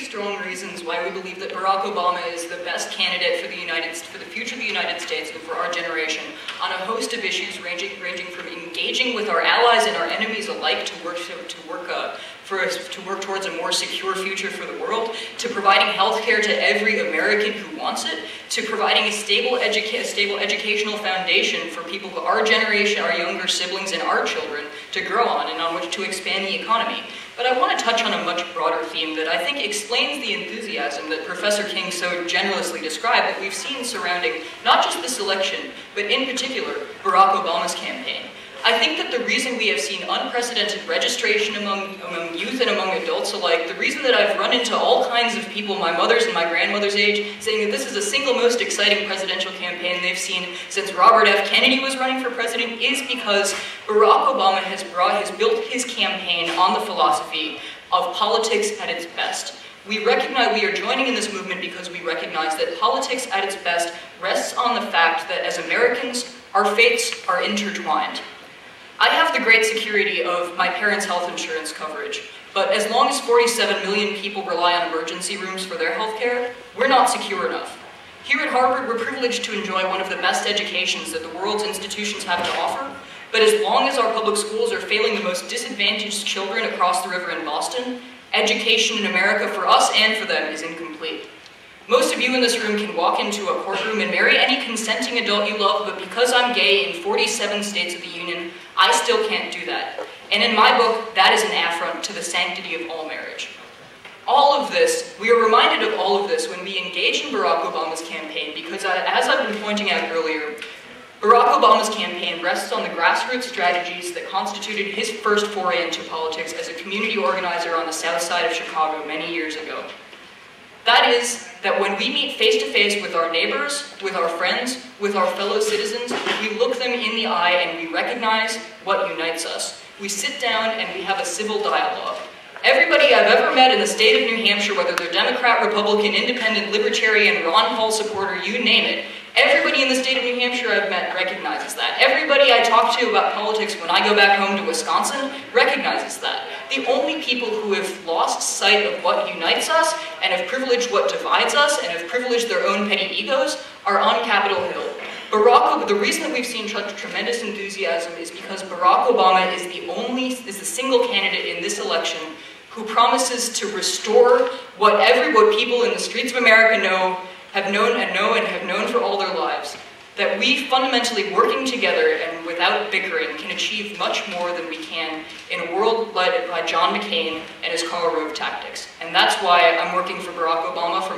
strong reasons why we believe that Barack Obama is the best candidate for the future of the United States and for our generation on a host of issues ranging from engaging with our allies and our enemies alike to work towards a more secure future for the world, to providing health care to every American who wants it, to providing a stable educational foundation for people of our generation, our younger siblings, and our children to grow on and on which to expand the economy. But I want to touch on a much broader theme that I think explains the enthusiasm that Professor King so generously described that we've seen surrounding not just this election, but in particular, Barack Obama's campaign. I think that the reason we have seen unprecedented registration among youth and among adults alike, the reason that I've run into all kinds of people my mother's and my grandmother's age saying that this is the single most exciting presidential campaign they've seen since Robert F. Kennedy was running for president is because Barack Obama has built his campaign on the philosophy of politics at its best. We are joining in this movement because we recognize that politics at its best rests on the fact that as Americans, our fates are intertwined. I have the great security of my parents' health insurance coverage, but as long as 47 million people rely on emergency rooms for their health care, we're not secure enough. Here at Harvard, we're privileged to enjoy one of the best educations that the world's institutions have to offer, but as long as our public schools are failing the most disadvantaged children across the river in Boston, education in America for us and for them is incomplete. Most of you in this room can walk into a courtroom and marry any consenting adult you love, but because I'm gay in 47 states of the Union, I still can't do that. And in my book, that is an affront to the sanctity of all marriage. All of this, we are reminded of all of this when we engage in Barack Obama's campaign because, as I've been pointing out earlier, Barack Obama's campaign rests on the grassroots strategies that constituted his first foray into politics as a community organizer on the south side of Chicago many years ago. That is, that when we meet face-to-face with our neighbors, with our friends, with our fellow citizens, we look them in the eye and we recognize what unites us. We sit down and we have a civil dialogue. Everybody I've ever met in the state of New Hampshire, whether they're Democrat, Republican, Independent, Libertarian, Ron Paul supporter, you name it, everybody in the state of New Hampshire I've met recognizes that. Everybody I talk to about politics when I go back home to Wisconsin recognizes that. The only people who have lost sight of what unites us and have privileged what divides us and have privileged their own petty egos are on Capitol Hill. The reason that we've seen such tremendous enthusiasm is because Barack Obama is the single candidate in this election who promises to restore what people in the streets of America have known for all their lives. That we fundamentally working together and without bickering can achieve much more than we can in a world led by John McCain and his Karl Rove tactics. And that's why I'm working for Barack Obama for